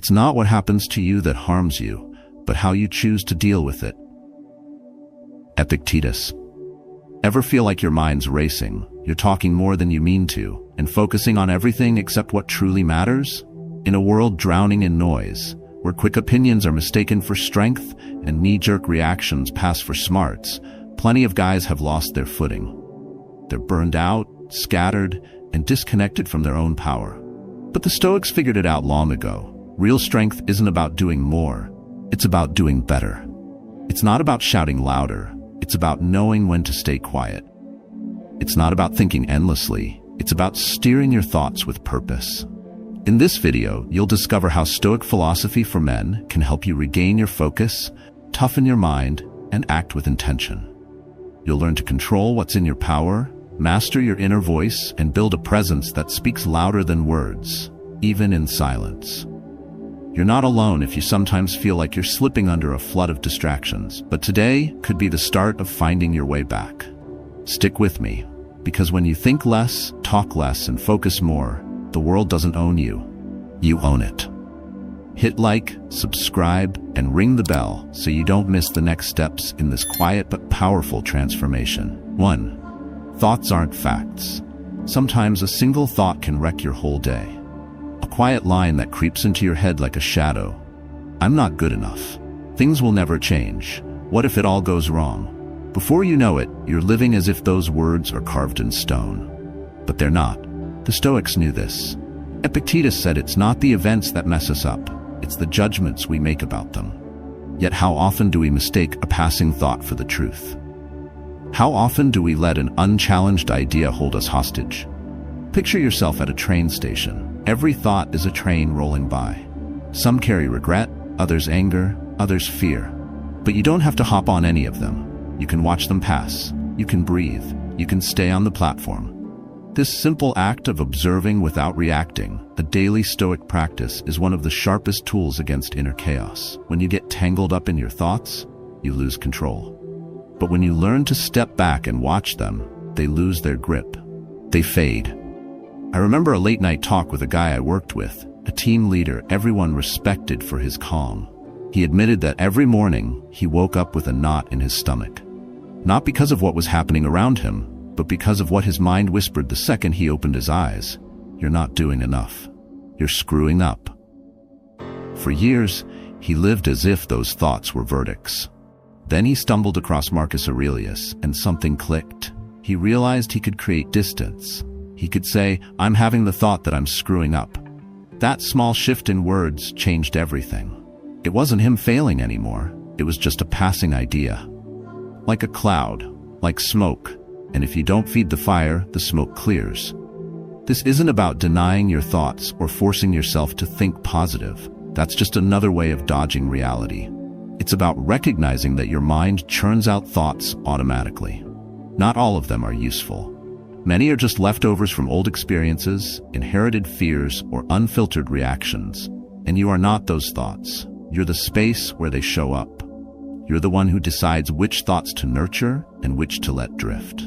It's not what happens to you that harms you, but how you choose to deal with it. Epictetus. Ever feel like your mind's racing, you're talking more than you mean to, and focusing on everything except what truly matters? In a world drowning in noise, where quick opinions are mistaken for strength and knee-jerk reactions pass for smarts, plenty of guys have lost their footing. They're burned out, scattered, and disconnected from their own power. But the Stoics figured it out long ago. Real strength isn't about doing more, it's about doing better. It's not about shouting louder, it's about knowing when to stay quiet. It's not about thinking endlessly, it's about steering your thoughts with purpose. In this video, you'll discover how Stoic philosophy for men can help you regain your focus, toughen your mind, and act with intention. You'll learn to control what's in your power, master your inner voice, and build a presence that speaks louder than words, even in silence. You're not alone if you sometimes feel like you're slipping under a flood of distractions, but today could be the start of finding your way back. Stick with me, because when you think less, talk less, and focus more, the world doesn't own you. You own it. Hit like, subscribe, and ring the bell so you don't miss the next steps in this quiet but powerful transformation. 1. Thoughts aren't facts. Sometimes a single thought can wreck your whole day. A quiet line that creeps into your head like a shadow. I'm not good enough. Things will never change. What if it all goes wrong? Before you know it, you're living as if those words are carved in stone. But they're not. The Stoics knew this. Epictetus said it's not the events that mess us up, it's the judgments we make about them. Yet how often do we mistake a passing thought for the truth? How often do we let an unchallenged idea hold us hostage? Picture yourself at a train station. Every thought is a train rolling by. Some carry regret, others anger, others fear. But you don't have to hop on any of them. You can watch them pass. You can breathe. You can stay on the platform. This simple act of observing without reacting, a daily Stoic practice, is one of the sharpest tools against inner chaos. When you get tangled up in your thoughts, you lose control. But when you learn to step back and watch them, they lose their grip. They fade. I remember a late-night talk with a guy I worked with, a team leader everyone respected for his calm. He admitted that every morning he woke up with a knot in his stomach. Not because of what was happening around him, but because of what his mind whispered the second he opened his eyes. You're not doing enough. You're screwing up. For years, he lived as if those thoughts were verdicts. Then he stumbled across Marcus Aurelius, and something clicked. He realized he could create distance. He could say, I'm having the thought that I'm screwing up. That small shift in words changed everything. It wasn't him failing anymore. It was just a passing idea. Like a cloud, like smoke, and if you don't feed the fire, the smoke clears. This isn't about denying your thoughts or forcing yourself to think positive. That's just another way of dodging reality. It's about recognizing that your mind churns out thoughts automatically. Not all of them are useful. Many are just leftovers from old experiences, inherited fears, or unfiltered reactions. And you are not those thoughts. You're the space where they show up. You're the one who decides which thoughts to nurture and which to let drift.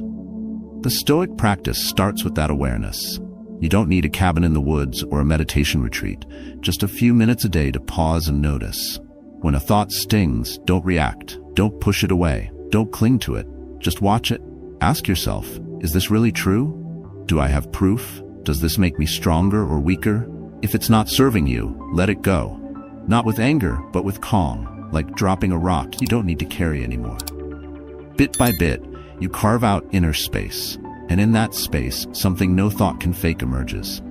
The Stoic practice starts with that awareness. You don't need a cabin in the woods or a meditation retreat, just a few minutes a day to pause and notice. When a thought stings, don't react. Don't push it away. Don't cling to it. Just watch it. Ask yourself, is this really true? Do I have proof? Does this make me stronger or weaker? If it's not serving you, let it go. Not with anger, but with calm, like dropping a rock you don't need to carry anymore. Bit by bit, you carve out inner space, and in that space, something no thought can fake emerges.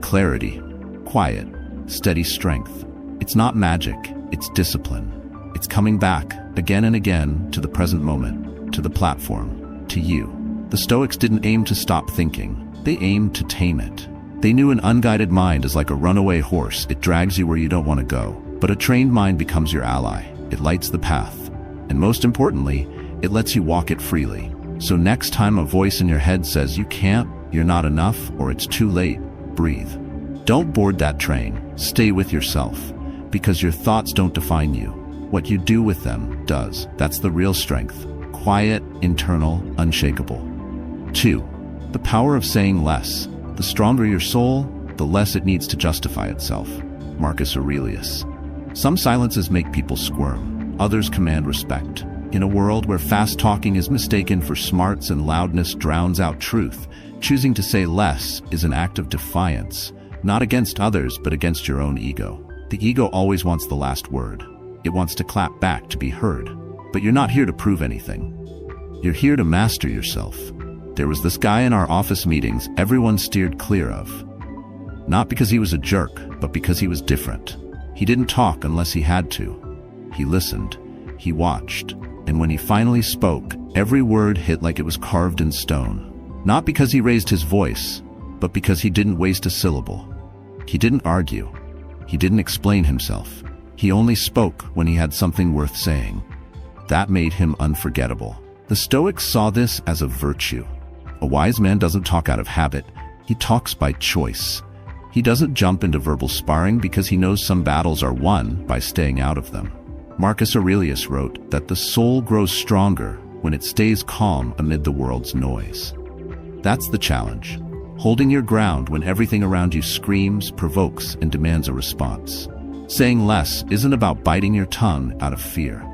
Clarity, quiet, steady strength. It's not magic, it's discipline. It's coming back, again and again, to the present moment, to the platform, to you. The Stoics didn't aim to stop thinking, they aimed to tame it. They knew an unguided mind is like a runaway horse. It drags you where you don't want to go. But a trained mind becomes your ally. It lights the path. And most importantly, it lets you walk it freely. So next time a voice in your head says you can't, you're not enough, or it's too late, breathe. Don't board that train. Stay with yourself. Because your thoughts don't define you. What you do with them does. That's the real strength. Quiet, internal, unshakable. 2. The power of saying less. The stronger your soul, the less it needs to justify itself. Marcus Aurelius. Some silences make people squirm, others command respect. In a world where fast talking is mistaken for smarts and loudness drowns out truth, choosing to say less is an act of defiance, not against others but against your own ego. The ego always wants the last word. It wants to clap back to be heard. But you're not here to prove anything. You're here to master yourself. There was this guy in our office meetings everyone steered clear of. Not because he was a jerk, but because he was different. He didn't talk unless he had to. He listened. He watched. And when he finally spoke, every word hit like it was carved in stone. Not because he raised his voice, but because he didn't waste a syllable. He didn't argue. He didn't explain himself. He only spoke when he had something worth saying. That made him unforgettable. The Stoics saw this as a virtue. A wise man doesn't talk out of habit. He talks by choice. He doesn't jump into verbal sparring because he knows some battles are won by staying out of them. Marcus Aurelius wrote that the soul grows stronger when it stays calm amid the world's noise. That's the challenge. Holding your ground when everything around you screams, provokes, and demands a response. Saying less isn't about biting your tongue out of fear.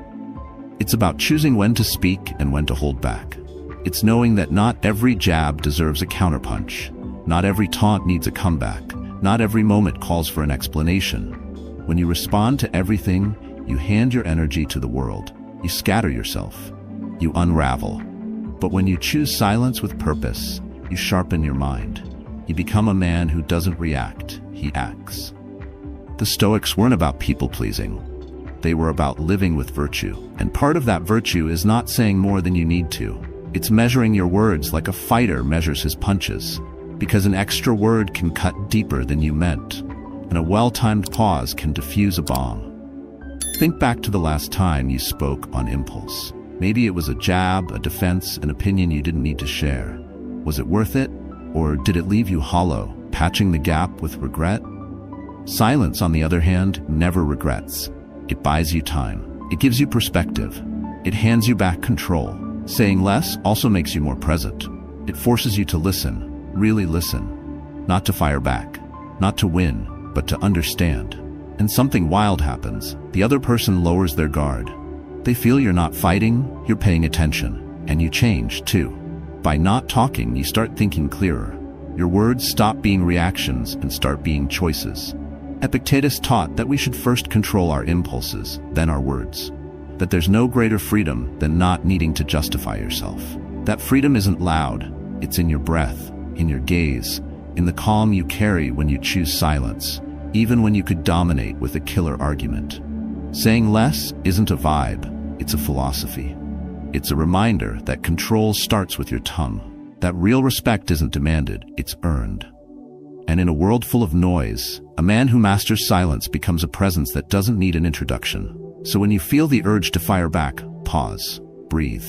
It's about choosing when to speak and when to hold back. It's knowing that not every jab deserves a counterpunch. Not every taunt needs a comeback. Not every moment calls for an explanation. When you respond to everything, you hand your energy to the world. You scatter yourself. You unravel. But when you choose silence with purpose, you sharpen your mind. You become a man who doesn't react, he acts. The Stoics weren't about people-pleasing. They were about living with virtue. And part of that virtue is not saying more than you need to. It's measuring your words like a fighter measures his punches. Because an extra word can cut deeper than you meant. And a well-timed pause can defuse a bomb. Think back to the last time you spoke on impulse. Maybe it was a jab, a defense, an opinion you didn't need to share. Was it worth it? Or did it leave you hollow, patching the gap with regret? Silence, on the other hand, never regrets. It buys you time. It gives you perspective. It hands you back control. Saying less also makes you more present. It forces you to listen, really listen. Not to fire back, not to win, but to understand. And something wild happens. The other person lowers their guard. They feel you're not fighting, you're paying attention. And you change, too. By not talking, you start thinking clearer. Your words stop being reactions and start being choices. Epictetus taught that we should first control our impulses, then our words. That there's no greater freedom than not needing to justify yourself. That freedom isn't loud. It's in your breath, in your gaze, in the calm you carry when you choose silence, even when you could dominate with a killer argument. Saying less isn't a vibe, it's a philosophy. It's a reminder that control starts with your tongue, that real respect isn't demanded, it's earned. And in a world full of noise, a man who masters silence becomes a presence that doesn't need an introduction. So when you feel the urge to fire back, pause, breathe.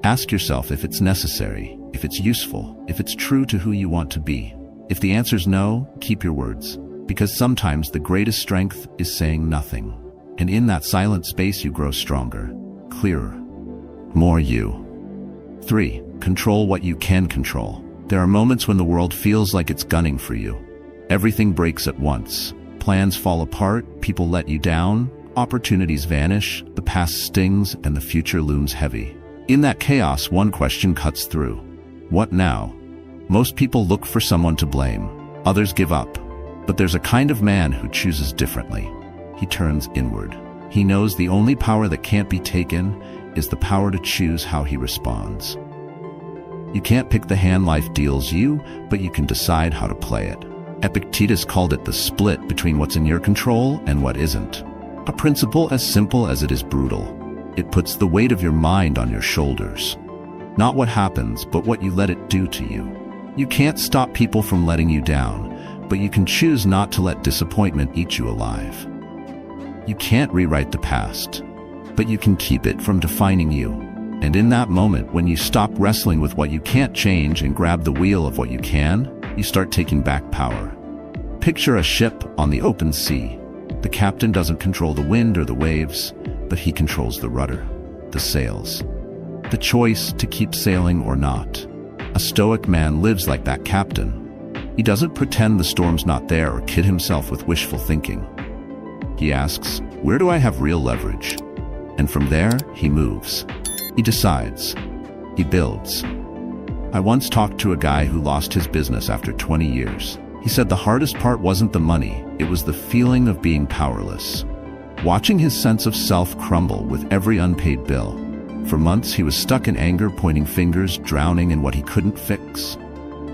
Ask yourself if it's necessary, if it's useful, if it's true to who you want to be. If the answer's no, keep your words. Because sometimes the greatest strength is saying nothing. And in that silent space you grow stronger, clearer, more you. 3. Control what you can control. There are moments when the world feels like it's gunning for you. Everything breaks at once. Plans fall apart, people let you down, opportunities vanish, the past stings, and the future looms heavy. In that chaos, one question cuts through. What now? Most people look for someone to blame. Others give up. But there's a kind of man who chooses differently. He turns inward. He knows the only power that can't be taken is the power to choose how he responds. You can't pick the hand life deals you, but you can decide how to play it. Epictetus called it the split between what's in your control and what isn't. A principle as simple as it is brutal. It puts the weight of your mind on your shoulders. Not what happens, but what you let it do to you. You can't stop people from letting you down, but you can choose not to let disappointment eat you alive. You can't rewrite the past, but you can keep it from defining you. And in that moment, when you stop wrestling with what you can't change and grab the wheel of what you can, you start taking back power. Picture a ship on the open sea. The captain doesn't control the wind or the waves, but he controls the rudder, the sails, the choice to keep sailing or not. A stoic man lives like that captain. He doesn't pretend the storm's not there or kid himself with wishful thinking. He asks, where do I have real leverage? And from there, he moves. He decides. He builds. I once talked to a guy who lost his business after 20 years. He said the hardest part wasn't the money, it was the feeling of being powerless. Watching his sense of self crumble with every unpaid bill. For months he was stuck in anger, pointing fingers, drowning in what he couldn't fix.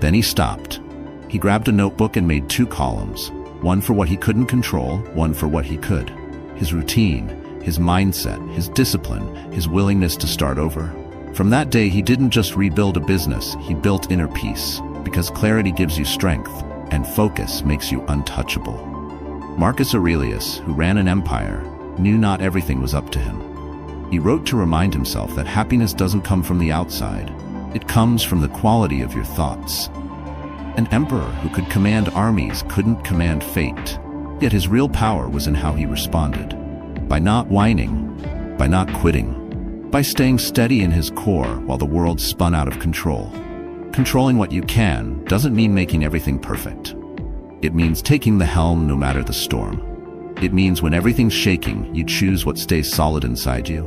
Then he stopped. He grabbed a notebook and made 2 columns, one for what he couldn't control, one for what he could. His routine, his mindset, his discipline, his willingness to start over. From that day, he didn't just rebuild a business, he built inner peace, because clarity gives you strength, and focus makes you untouchable. Marcus Aurelius, who ran an empire, knew not everything was up to him. He wrote to remind himself that happiness doesn't come from the outside, it comes from the quality of your thoughts. An emperor who could command armies couldn't command fate, yet his real power was in how he responded. By not whining, by not quitting, by staying steady in his core while the world spun out of control. Controlling what you can doesn't mean making everything perfect. It means taking the helm no matter the storm. It means when everything's shaking, you choose what stays solid inside you.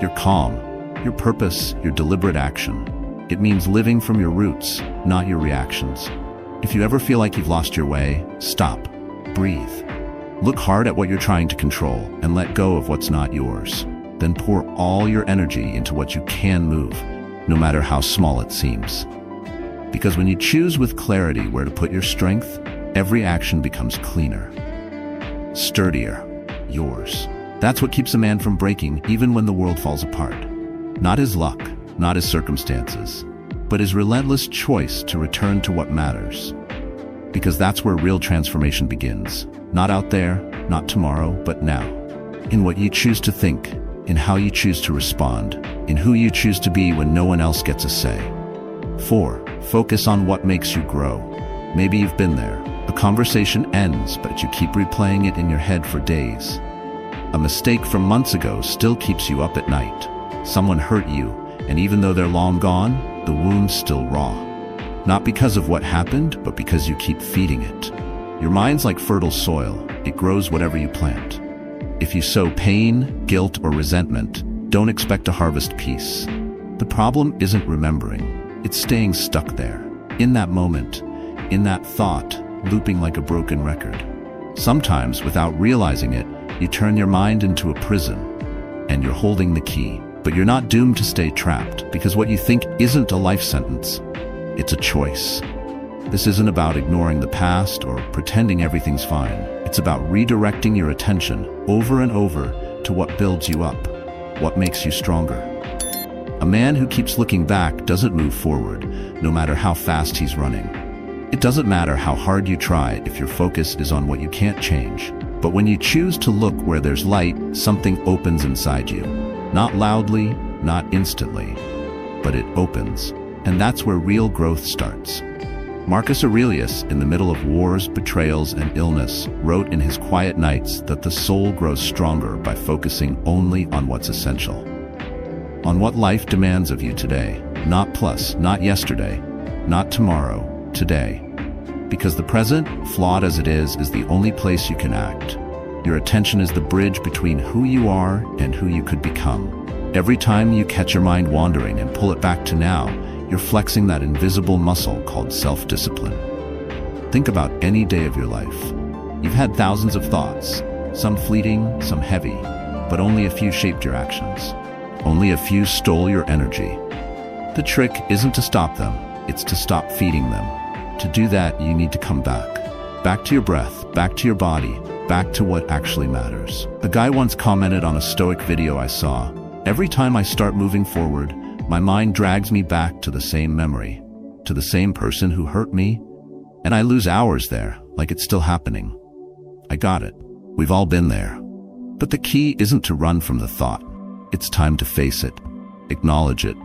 Your calm, your purpose, your deliberate action. It means living from your roots, not your reactions. If you ever feel like you've lost your way, stop, breathe. Look hard at what you're trying to control and let go of what's not yours. Then pour all your energy into what you can move, no matter how small it seems. Because when you choose with clarity where to put your strength, every action becomes cleaner, sturdier, yours. That's what keeps a man from breaking even when the world falls apart. Not his luck, not his circumstances, but his relentless choice to return to what matters. Because that's where real transformation begins. Not out there, not tomorrow, but now. In what you choose to think, in how you choose to respond, in who you choose to be when no one else gets a say. 4. Focus on what makes you grow. Maybe you've been there. A conversation ends, but you keep replaying it in your head for days. A mistake from months ago still keeps you up at night. Someone hurt you, and even though they're long gone, the wound's still raw. Not because of what happened, but because you keep feeding it. Your mind's like fertile soil. It grows whatever you plant. If you sow pain, guilt, or resentment, don't expect to harvest peace. The problem isn't remembering. It's staying stuck there. In that moment, in that thought, looping like a broken record. Sometimes, without realizing it, you turn your mind into a prison, and you're holding the key. But you're not doomed to stay trapped, because what you think isn't a life sentence. It's a choice. This isn't about ignoring the past or pretending everything's fine. It's about redirecting your attention over and over to what builds you up, what makes you stronger. A man who keeps looking back doesn't move forward, no matter how fast he's running. It doesn't matter how hard you try if your focus is on what you can't change. But when you choose to look where there's light, something opens inside you. Not loudly, not instantly, but it opens. And that's where real growth starts. Marcus Aurelius, in the middle of wars, betrayals, and illness, wrote in his quiet nights that the soul grows stronger by focusing only on what's essential. On what life demands of you today, not plus, not yesterday, not tomorrow, today. Because the present, flawed as it is the only place you can act. Your attention is the bridge between who you are and who you could become. Every time you catch your mind wandering and pull it back to now, you're flexing that invisible muscle called self-discipline. Think about any day of your life. You've had thousands of thoughts, some fleeting, some heavy, but only a few shaped your actions. Only a few stole your energy. The trick isn't to stop them, it's to stop feeding them. To do that, you need to come back. Back to your breath, back to your body, back to what actually matters. A guy once commented on a Stoic video I saw, "Every time I start moving forward, my mind drags me back to the same memory, to the same person who hurt me, and I lose hours there, like it's still happening." I got it. We've all been there. But the key isn't to run from the thought. It's time to face it, acknowledge it.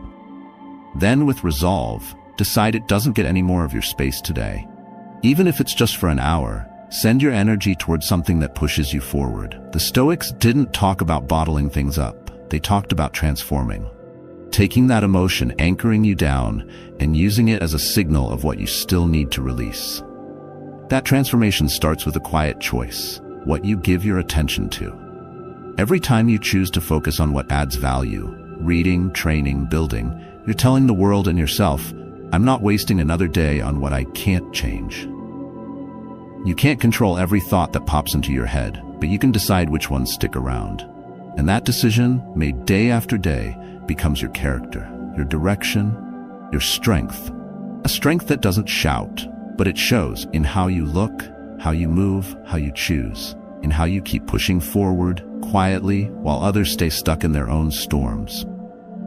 Then, with resolve, decide it doesn't get any more of your space today. Even if it's just for an hour, send your energy towards something that pushes you forward. The Stoics didn't talk about bottling things up. They talked about transforming. Taking that emotion anchoring you down and using it as a signal of what you still need to release. That transformation starts with a quiet choice. what you give your attention to. Every time you choose to focus on what adds value, reading, training, building, you're telling the world and yourself, I'm not wasting another day on what I can't change. You can't control every thought that pops into your head, but you can decide which ones stick around. And that decision, made day after day, becomes your character, your direction, your strength. A strength that doesn't shout, but it shows in how you look, how you move, how you choose, in how you keep pushing forward, quietly, while others stay stuck in their own storms.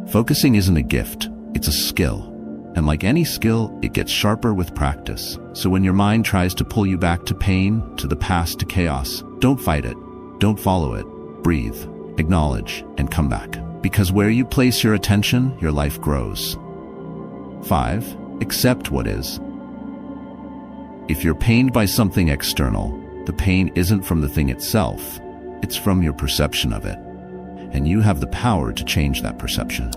Focusing isn't a gift, it's a skill. And like any skill, it gets sharper with practice. So when your mind tries to pull you back to pain, to the past, to chaos, don't fight it, don't follow it. Breathe, acknowledge, and come back. Because where you place your attention, your life grows. 5. Accept what is. If you're pained by something external, the pain isn't from the thing itself, it's from your perception of it. And you have the power to change that perception.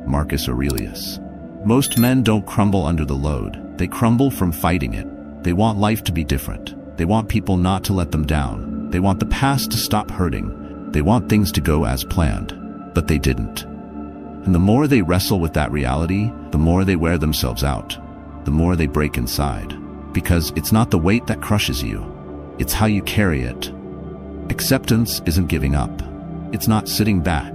Marcus Aurelius. Most men don't crumble under the load. They crumble from fighting it. They want life to be different. They want people not to let them down. They want the past to stop hurting. They want things to go as planned. But they didn't. And the more they wrestle with that reality, the more they wear themselves out. The more they break inside. Because it's not the weight that crushes you. It's how you carry it. Acceptance isn't giving up. It's not sitting back.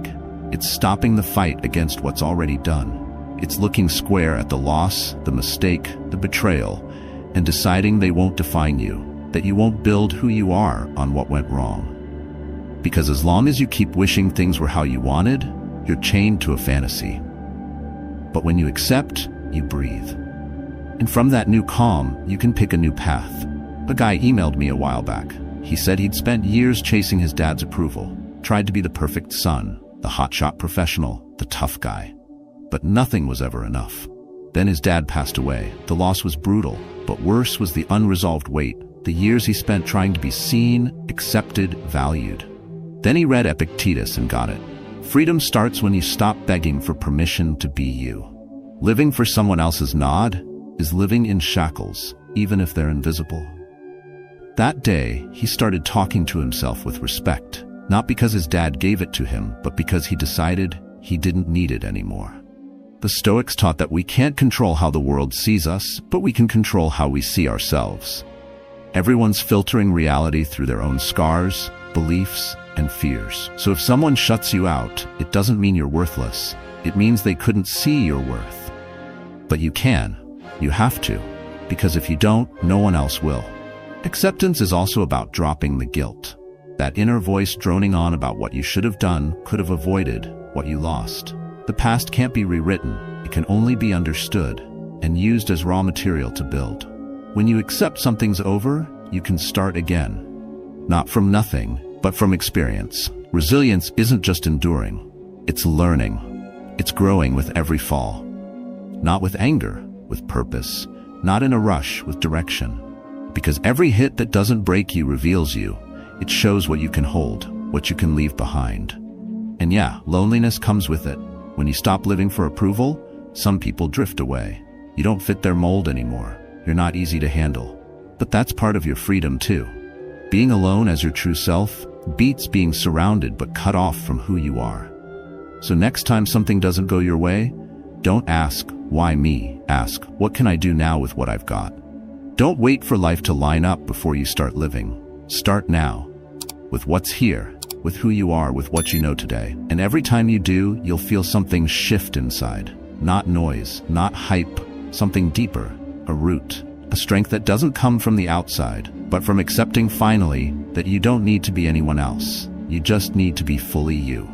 It's stopping the fight against what's already done. It's looking square at the loss, the mistake, the betrayal, and deciding they won't define you, that you won't build who you are on what went wrong. Because as long as you keep wishing things were how you wanted, you're chained to a fantasy. But when you accept, you breathe. And from that new calm, you can pick a new path. A guy emailed me a while back. He said he'd spent years chasing his dad's approval, tried to be the perfect son, the hotshot professional, the tough guy. But nothing was ever enough. Then his dad passed away. The loss was brutal, but worse was the unresolved weight, the years he spent trying to be seen, accepted, valued. Then he read Epictetus and got it. Freedom starts when you stop begging for permission to be you. Living for someone else's nod is living in shackles, even if they're invisible. That day, he started talking to himself with respect, not because his dad gave it to him, but because he decided he didn't need it anymore. The Stoics taught that we can't control how the world sees us, but we can control how we see ourselves. Everyone's filtering reality through their own scars, beliefs, and fears. So if someone shuts you out, it doesn't mean you're worthless. It means they couldn't see your worth. But you can. You have to. Because if you don't, no one else will. Acceptance is also about dropping the guilt. That inner voice droning on about what you should have done, could have avoided, what you lost. The past can't be rewritten. It can only be understood and used as raw material to build. When you accept something's over, you can start again. Not from nothing, but from experience. Resilience isn't just enduring. It's learning. It's growing with every fall. Not with anger, with purpose. Not in a rush, with direction. Because every hit that doesn't break you reveals you. It shows what you can hold, what you can leave behind. And yeah, loneliness comes with it. When you stop living for approval, some people drift away. You don't fit their mold anymore. You're not easy to handle. But that's part of your freedom too. Being alone as your true self beats being surrounded but cut off from who you are. So next time something doesn't go your way, don't ask, why me? Ask, what can I do now with what I've got? Don't wait for life to line up before you start living. Start now, with what's here, with who you are, with what you know today. And every time you do, you'll feel something shift inside. Not noise, not hype, something deeper, a root, a strength that doesn't come from the outside, but from accepting finally that you don't need to be anyone else. You just need to be fully you.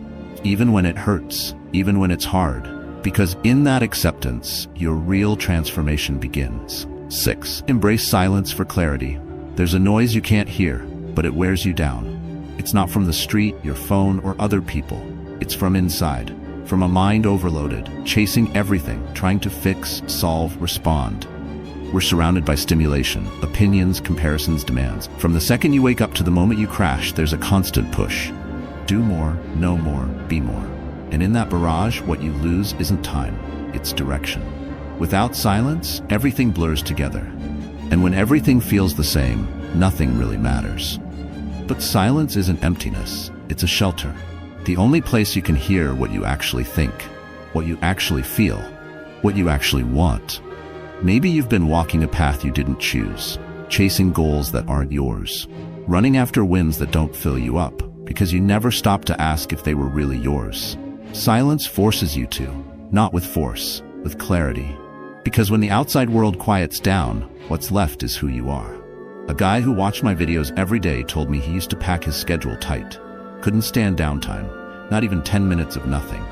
Even when it hurts, even when it's hard. Because in that acceptance, your real transformation begins. 6. Embrace silence for clarity. There's a noise you can't hear, but it wears you down. It's not from the street, your phone, or other people. It's from inside, from a mind overloaded, chasing everything, trying to fix, solve, respond. We're surrounded by stimulation, opinions, comparisons, demands. From the second you wake up to the moment you crash, there's a constant push. Do more, know more, be more. And in that barrage, what you lose isn't time, it's direction. Without silence, everything blurs together. And when everything feels the same, nothing really matters. But silence isn't emptiness, it's a shelter. The only place you can hear what you actually think, what you actually feel, what you actually want. Maybe you've been walking a path you didn't choose, chasing goals that aren't yours, running after wins that don't fill you up, because you never stopped to ask if they were really yours. Silence forces you to, not with force, with clarity. Because when the outside world quiets down, what's left is who you are. A guy who watched my videos every day told me he used to pack his schedule tight. Couldn't stand downtime, not even 10 minutes of nothing.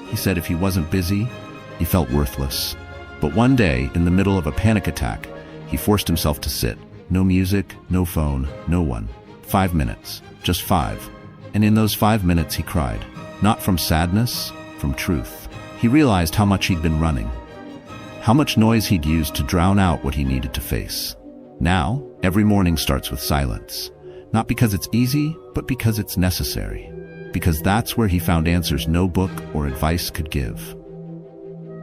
He said if he wasn't busy, he felt worthless. But one day, in the middle of a panic attack, he forced himself to sit. No music, no phone, no one. 5 minutes, just 5. And in those 5 minutes he cried. Not from sadness, from truth. He realized how much he'd been running, how much noise he'd used to drown out what he needed to face. Now, every morning starts with silence. Not because it's easy, but because it's necessary. Because that's where he found answers no book or advice could give.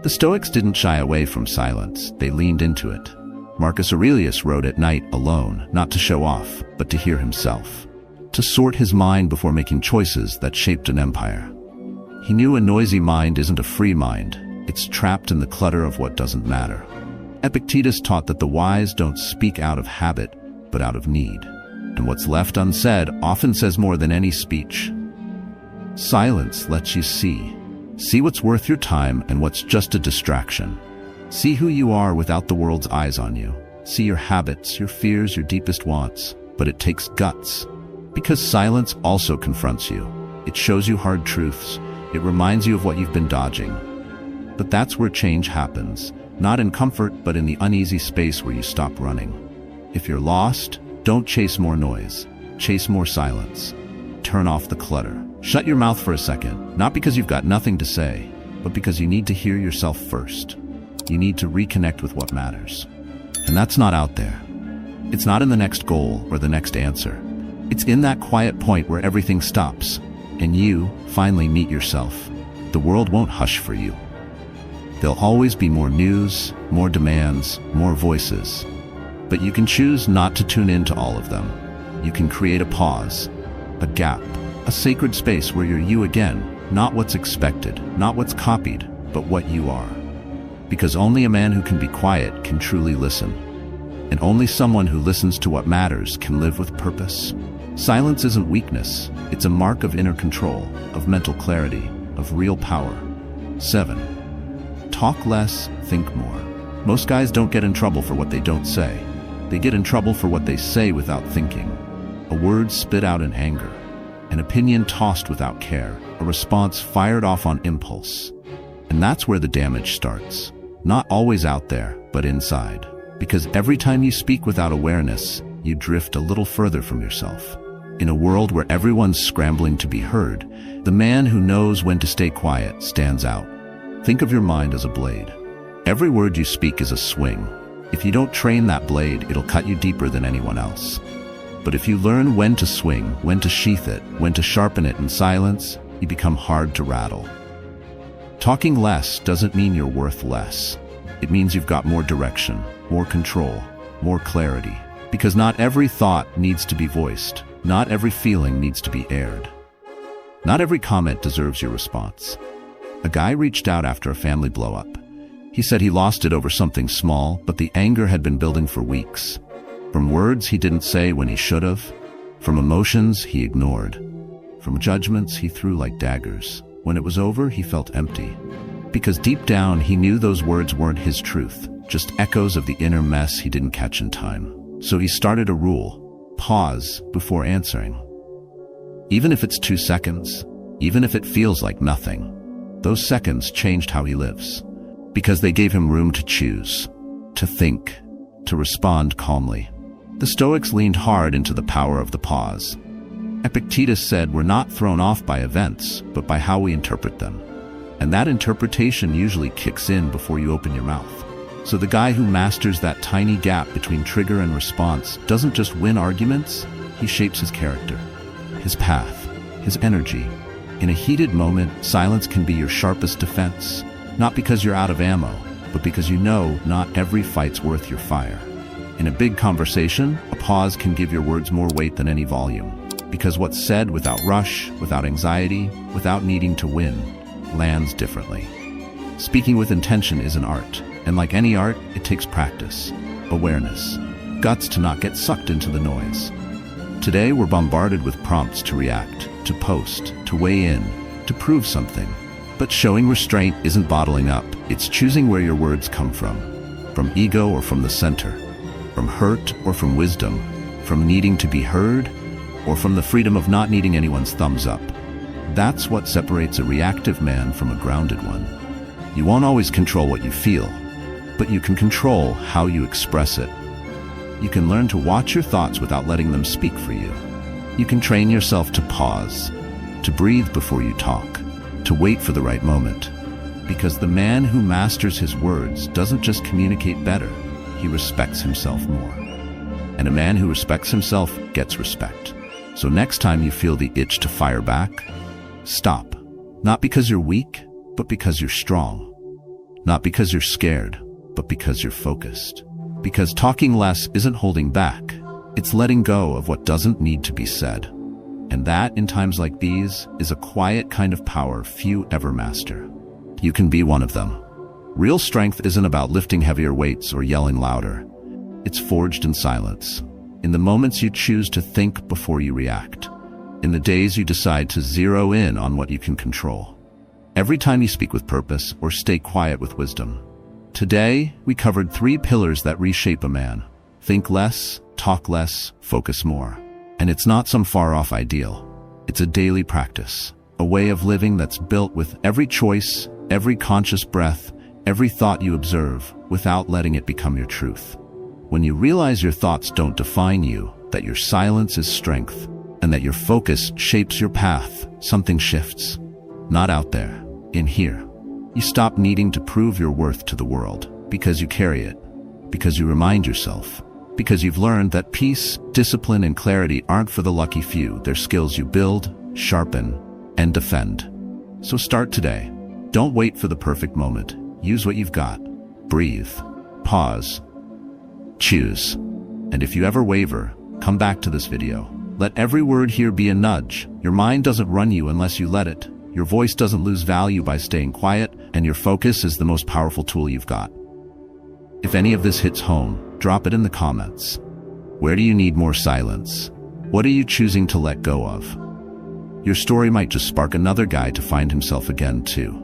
The Stoics didn't shy away from silence, they leaned into it. Marcus Aurelius wrote at night alone, not to show off, but to hear himself. To sort his mind before making choices that shaped an empire. He knew a noisy mind isn't a free mind, it's trapped in the clutter of what doesn't matter. Epictetus taught that the wise don't speak out of habit, but out of need. And what's left unsaid often says more than any speech. Silence lets you see. See what's worth your time and what's just a distraction. See who you are without the world's eyes on you. See your habits, your fears, your deepest wants. But it takes guts. Because silence also confronts you. It shows you hard truths. It reminds you of what you've been dodging. But that's where change happens. Not in comfort, but in the uneasy space where you stop running. If you're lost, don't chase more noise. Chase more silence. Turn off the clutter. Shut your mouth for a second, not because you've got nothing to say, but because you need to hear yourself first. You need to reconnect with what matters. And that's not out there. It's not in the next goal or the next answer. It's in that quiet point where everything stops, and you finally meet yourself. The world won't hush for you. There'll always be more news, more demands, more voices. But you can choose not to tune into all of them. You can create a pause, a gap, a sacred space where you're you again, not what's expected, not what's copied, but what you are. Because only a man who can be quiet can truly listen. And only someone who listens to what matters can live with purpose. Silence isn't weakness, it's a mark of inner control, of mental clarity, of real power. 7. Talk less, think more. Most guys don't get in trouble for what they don't say. They get in trouble for what they say without thinking. A word spit out in anger. An opinion tossed without care. A response fired off on impulse. And that's where the damage starts. Not always out there, but inside. Because every time you speak without awareness, you drift a little further from yourself. In a world where everyone's scrambling to be heard, the man who knows when to stay quiet stands out. Think of your mind as a blade. Every word you speak is a swing. If you don't train that blade, it'll cut you deeper than anyone else. But if you learn when to swing, when to sheath it, when to sharpen it in silence, you become hard to rattle. Talking less doesn't mean you're worth less. It means you've got more direction, more control, more clarity. Because not every thought needs to be voiced. Not every feeling needs to be aired. Not every comment deserves your response. A guy reached out after a family blow-up. He said he lost it over something small, but the anger had been building for weeks. From words he didn't say when he should have, from emotions he ignored, from judgments he threw like daggers. When it was over, he felt empty. Because deep down he knew those words weren't his truth, just echoes of the inner mess he didn't catch in time. So he started a rule: pause before answering. Even if it's 2 seconds, even if it feels like nothing, those seconds changed how he lives. Because they gave him room to choose, to think, to respond calmly. The Stoics leaned hard into the power of the pause. Epictetus said we're not thrown off by events, but by how we interpret them. And that interpretation usually kicks in before you open your mouth. So the guy who masters that tiny gap between trigger and response doesn't just win arguments, he shapes his character, his path, his energy. In a heated moment, silence can be your sharpest defense. Not because you're out of ammo, but because you know not every fight's worth your fire. In a big conversation, a pause can give your words more weight than any volume. Because what's said without rush, without anxiety, without needing to win, lands differently. Speaking with intention is an art, and like any art, it takes practice, awareness, guts to not get sucked into the noise. Today, we're bombarded with prompts to react, to post, to weigh in, to prove something. But showing restraint isn't bottling up, it's choosing where your words come from ego or from the center, from hurt or from wisdom, from needing to be heard or from the freedom of not needing anyone's thumbs up. That's what separates a reactive man from a grounded one. You won't always control what you feel, but you can control how you express it. You can learn to watch your thoughts without letting them speak for you. You can train yourself to pause, to breathe before you talk, to wait for the right moment. Because the man who masters his words doesn't just communicate better, he respects himself more. And a man who respects himself gets respect. So next time you feel the itch to fire back, stop. Not because you're weak, but because you're strong. Not because you're scared, but because you're focused. Because talking less isn't holding back, it's letting go of what doesn't need to be said. And that, in times like these, is a quiet kind of power few ever master. You can be one of them. Real strength isn't about lifting heavier weights or yelling louder. It's forged in silence. In the moments you choose to think before you react. In the days you decide to zero in on what you can control. Every time you speak with purpose or stay quiet with wisdom. Today, we covered 3 pillars that reshape a man. Think less, talk less, focus more. And it's not some far-off ideal. It's a daily practice. A way of living that's built with every choice, every conscious breath, every thought you observe, without letting it become your truth. When you realize your thoughts don't define you, that your silence is strength, and that your focus shapes your path, something shifts. Not out there, in here. You stop needing to prove your worth to the world, because you carry it, because you remind yourself, because you've learned that peace, discipline, and clarity aren't for the lucky few. They're skills you build, sharpen, and defend. So start today. Don't wait for the perfect moment. Use what you've got. Breathe. Pause. Choose. And if you ever waver, come back to this video. Let every word here be a nudge. Your mind doesn't run you unless you let it. Your voice doesn't lose value by staying quiet, and your focus is the most powerful tool you've got. If any of this hits home, drop it in the comments. Where do you need more silence? What are you choosing to let go of? Your story might just spark another guy to find himself again, too.